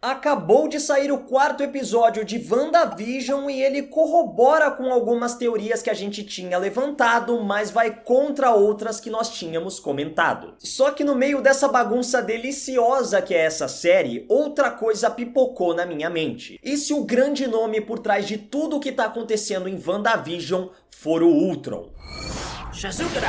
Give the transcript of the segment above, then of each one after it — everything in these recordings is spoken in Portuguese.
Acabou de sair o quarto episódio de WandaVision e ele corrobora com algumas teorias que a gente tinha levantado, mas vai contra outras que nós tínhamos comentado. Só que no meio dessa bagunça deliciosa que é essa série, outra coisa pipocou na minha mente. E se o grande nome por trás de tudo o que tá acontecendo em WandaVision for o Ultron? Shazukra!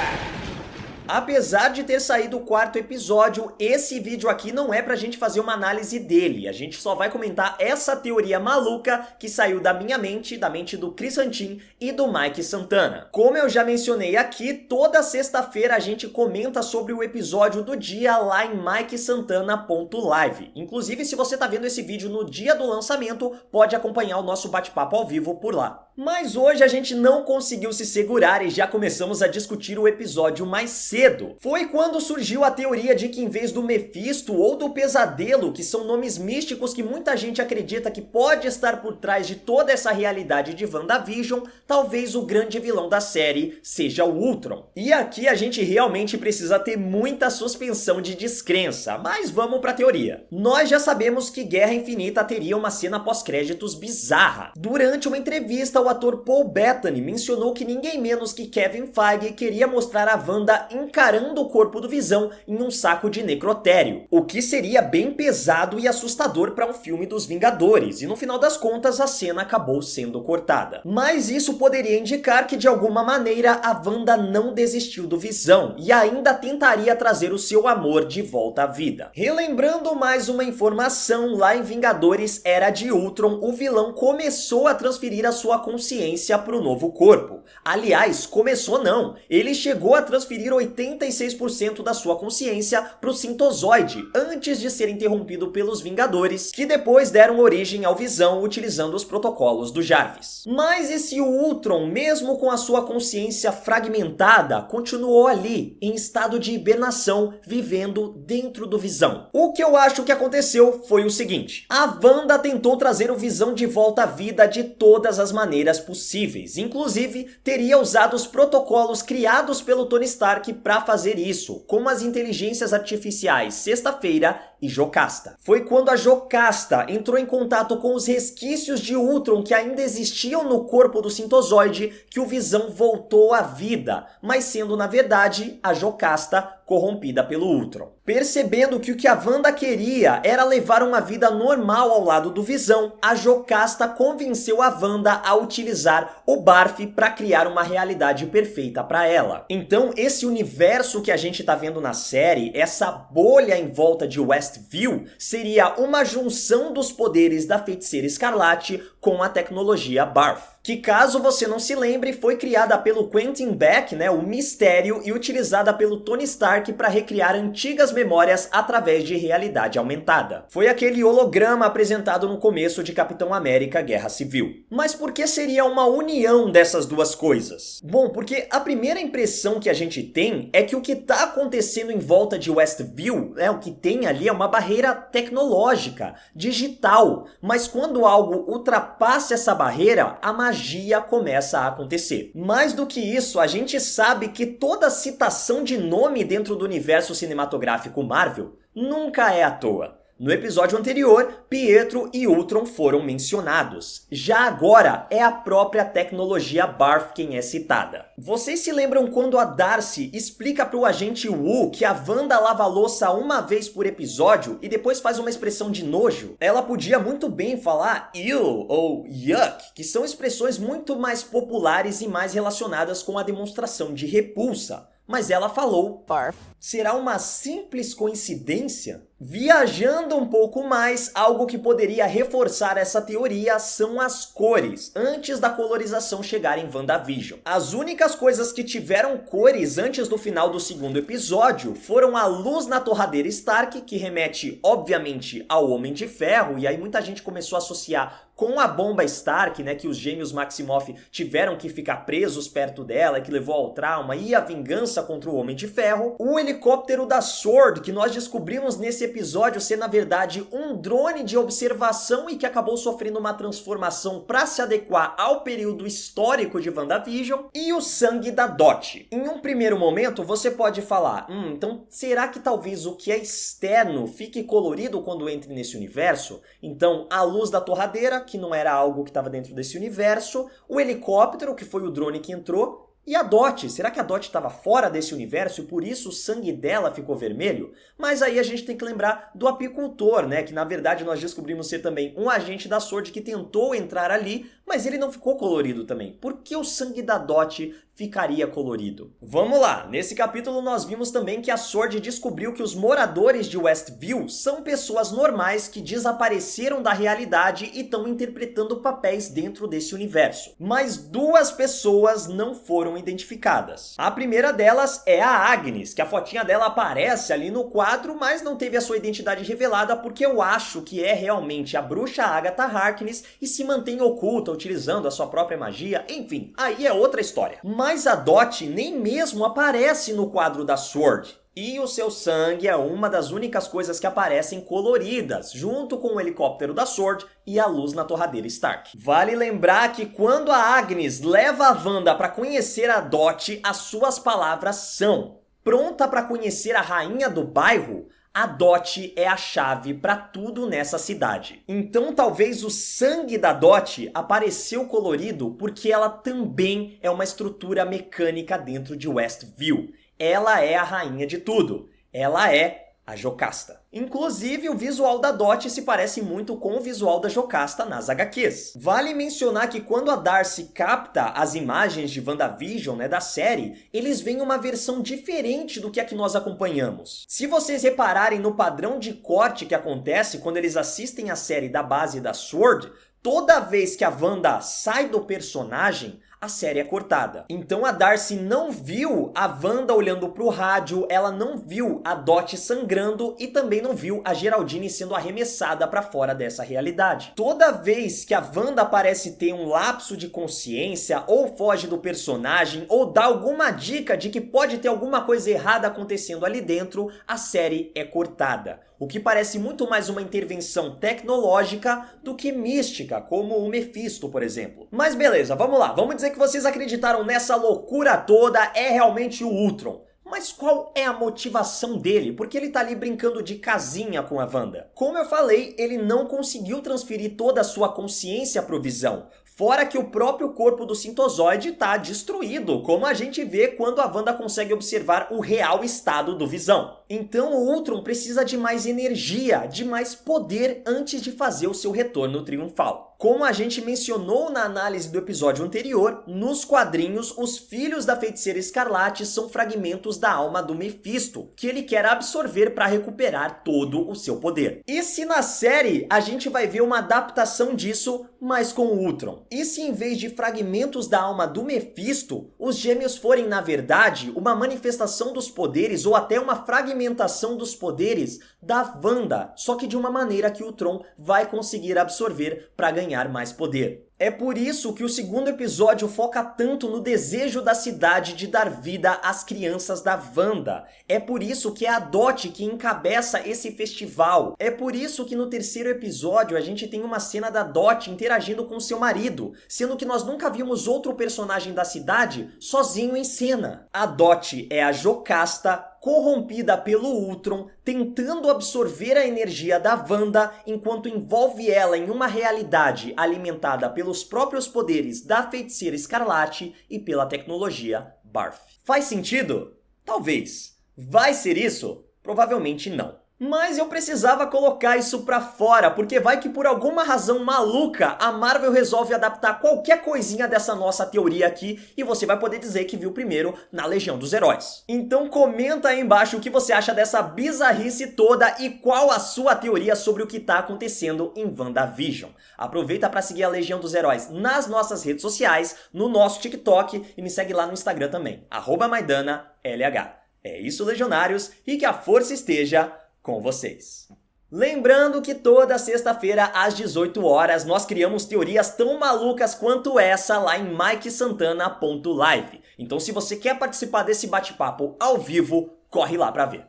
Apesar de ter saído o quarto episódio, esse vídeo aqui não é pra gente fazer uma análise dele. A gente só vai comentar essa teoria maluca que saiu da minha mente, da mente do Chris Antin e do Mike Santana. Como eu já mencionei aqui, toda sexta-feira a gente comenta sobre o episódio do dia lá em mikesantana.live. Inclusive, se você tá vendo esse vídeo no dia do lançamento, pode acompanhar o nosso bate-papo ao vivo por lá. Mas hoje a gente não conseguiu se segurar e já começamos a discutir o episódio mais cedo. Foi quando surgiu a teoria de que em vez do Mephisto ou do Pesadelo, que são nomes místicos que muita gente acredita que pode estar por trás de toda essa realidade de WandaVision, talvez o grande vilão da série seja o Ultron. E aqui a gente realmente precisa ter muita suspensão de descrença, mas vamos pra teoria. Nós já sabemos que Guerra Infinita teria uma cena pós-créditos bizarra. Durante uma entrevista, o ator Paul Bettany mencionou que ninguém menos que Kevin Feige queria mostrar a Wanda encarando o corpo do Visão em um saco de necrotério, o que seria bem pesado e assustador para um filme dos Vingadores, e no final das contas a cena acabou sendo cortada. Mas isso poderia indicar que de alguma maneira a Wanda não desistiu do Visão e ainda tentaria trazer o seu amor de volta à vida. Relembrando mais uma informação, lá em Vingadores Era de Ultron, o vilão começou a transferir a sua consciência para o novo corpo. Aliás, começou não, ele chegou a transferir 86% da sua consciência para o Sintozoide, antes de ser interrompido pelos Vingadores, que depois deram origem ao Visão utilizando os protocolos do Jarvis. Mas e se o Ultron, mesmo com a sua consciência fragmentada, continuou ali, em estado de hibernação, vivendo dentro do Visão? O que eu acho que aconteceu foi o seguinte: a Wanda tentou trazer o Visão de volta à vida de todas as maneiras possíveis, inclusive teria usado os protocolos criados pelo Tony Stark para fazer isso, como as inteligências artificiais Sexta-feira e Jocasta. Foi quando a Jocasta entrou em contato com os resquícios de Ultron que ainda existiam no corpo do Sintozoide que o Visão voltou à vida, mas sendo na verdade a Jocasta corrompida pelo Ultron. Percebendo que o que a Wanda queria era levar uma vida normal ao lado do Visão, a Jocasta convenceu a Wanda a utilizar o Barf para criar uma realidade perfeita para ela. Então esse universo que a gente tá vendo na série, essa bolha em volta de Westview, seria uma junção dos poderes da Feiticeira Escarlate com a tecnologia Barf, que caso você não se lembre, foi criada pelo Quentin Beck, o Mistério, e utilizada pelo Tony Stark para recriar antigas memórias através de realidade aumentada. Foi aquele holograma apresentado no começo de Capitão América Guerra Civil. Mas por que seria uma união dessas duas coisas? Bom, porque a primeira impressão que a gente tem é que o que está acontecendo em volta de Westview, o que tem ali é uma barreira tecnológica, digital, mas quando algo ultrapassa essa barreira, a magia começa a acontecer. Mais do que isso, a gente sabe que toda citação de nome dentro do universo cinematográfico Marvel nunca é à toa. No episódio anterior, Pietro e Ultron foram mencionados. Já agora, é a própria tecnologia Barf quem é citada. Vocês se lembram quando a Darcy explica para o agente Wu que a Wanda lava a louça uma vez por episódio e depois faz uma expressão de nojo? Ela podia muito bem falar ew ou yuck, que são expressões muito mais populares e mais relacionadas com a demonstração de repulsa. Mas ela falou Barf. Será uma simples coincidência? Viajando um pouco mais, algo que poderia reforçar essa teoria são as cores, antes da colorização chegar em WandaVision. As únicas coisas que tiveram cores antes do final do segundo episódio foram a luz na torradeira Stark, que remete, obviamente, ao Homem de Ferro, e aí muita gente começou a associar com a bomba Stark, que os gêmeos Maximoff tiveram que ficar presos perto dela, que levou ao trauma e a vingança contra o Homem de Ferro. O helicóptero da SWORD, que nós descobrimos nesse episódio ser, na verdade, um drone de observação e que acabou sofrendo uma transformação para se adequar ao período histórico de WandaVision, e o sangue da Dot. Em um primeiro momento, você pode falar, então será que talvez o que é externo fique colorido quando entre nesse universo? Então, a luz da torradeira, que não era algo que estava dentro desse universo, o helicóptero, que foi o drone que entrou, e a Dot, será que a Dot estava fora desse universo e por isso o sangue dela ficou vermelho? Mas aí a gente tem que lembrar do apicultor, né? Que na verdade nós descobrimos ser também um agente da S.W.O.R.D. que tentou entrar ali, mas ele não ficou colorido também. Por que o sangue da Dot ficaria colorido? Vamos lá! Nesse capítulo nós vimos também que a S.W.O.R.D. descobriu que os moradores de Westview são pessoas normais que desapareceram da realidade e estão interpretando papéis dentro desse universo. Mas duas pessoas não foram identificadas. A primeira delas é a Agnes, que a fotinha dela aparece ali no quadro, mas não teve a sua identidade revelada porque eu acho que é realmente a bruxa Agatha Harkness e se mantém oculta, utilizando a sua própria magia, enfim, aí é outra história. Mas a Dot nem mesmo aparece no quadro da S.W.O.R.D. E o seu sangue é uma das únicas coisas que aparecem coloridas, junto com o helicóptero da S.W.O.R.D. e a luz na torradeira Stark. Vale lembrar que quando a Agnes leva a Wanda para conhecer a Dot, as suas palavras são: pronta para conhecer a rainha do bairro? A Dot é a chave para tudo nessa cidade. Então talvez o sangue da Dot apareceu colorido porque ela também é uma estrutura mecânica dentro de Westview. Ela é a rainha de tudo. Ela é a Jocasta. Inclusive, o visual da Dot se parece muito com o visual da Jocasta nas HQs. Vale mencionar que quando a Darcy capta as imagens de WandaVision, da série, eles veem uma versão diferente do que a que nós acompanhamos. Se vocês repararem no padrão de corte que acontece quando eles assistem a série da base da S.W.O.R.D., toda vez que a Wanda sai do personagem, a série é cortada. Então a Darcy não viu a Wanda olhando pro rádio, ela não viu a Dot sangrando e também não viu a Geraldine sendo arremessada para fora dessa realidade. Toda vez que a Wanda parece ter um lapso de consciência, ou foge do personagem, ou dá alguma dica de que pode ter alguma coisa errada acontecendo ali dentro, a série é cortada. O que parece muito mais uma intervenção tecnológica do que mística, como o Mephisto, por exemplo. Mas beleza, vamos lá, vamos dizer que vocês acreditaram nessa loucura toda, é realmente o Ultron. Mas qual é a motivação dele? Porque ele tá ali brincando de casinha com a Wanda. Como eu falei, ele não conseguiu transferir toda a sua consciência pro Visão. Fora que o próprio corpo do Sintozoide tá destruído, como a gente vê quando a Wanda consegue observar o real estado do Visão. Então o Ultron precisa de mais energia, de mais poder antes de fazer o seu retorno triunfal. Como a gente mencionou na análise do episódio anterior, nos quadrinhos, os filhos da Feiticeira Escarlate são fragmentos da alma do Mephisto, que ele quer absorver para recuperar todo o seu poder. E se na série a gente vai ver uma adaptação disso, mas com o Ultron? E se em vez de fragmentos da alma do Mephisto, os gêmeos forem na verdade uma manifestação dos poderes ou até uma fragmentação dos poderes da Wanda, só que de uma maneira que o Ultron vai conseguir absorver para ganhar mais poder. É por isso que o segundo episódio foca tanto no desejo da cidade de dar vida às crianças da Wanda. É por isso que é a Dot que encabeça esse festival. É por isso que no terceiro episódio a gente tem uma cena da Dot interagindo com seu marido, sendo que nós nunca vimos outro personagem da cidade sozinho em cena. A Dot é a Jocasta, corrompida pelo Ultron, tentando absorver a energia da Wanda enquanto envolve ela em uma realidade alimentada pelos próprios poderes da Feiticeira Escarlate e pela tecnologia Barf. Faz sentido? Talvez. Vai ser isso? Provavelmente não. Mas eu precisava colocar isso pra fora, porque vai que por alguma razão maluca a Marvel resolve adaptar qualquer coisinha dessa nossa teoria aqui e você vai poder dizer que viu primeiro na Legião dos Heróis. Então comenta aí embaixo o que você acha dessa bizarrice toda e qual a sua teoria sobre o que tá acontecendo em WandaVision. Aproveita para seguir a Legião dos Heróis nas nossas redes sociais, no nosso TikTok e me segue lá no Instagram também, @MaidannaLH. É isso, Legionários, e que a força esteja com vocês. Lembrando que toda sexta-feira às 18 horas nós criamos teorias tão malucas quanto essa lá em mikesantana.live. Então se você quer participar desse bate-papo ao vivo, corre lá pra ver.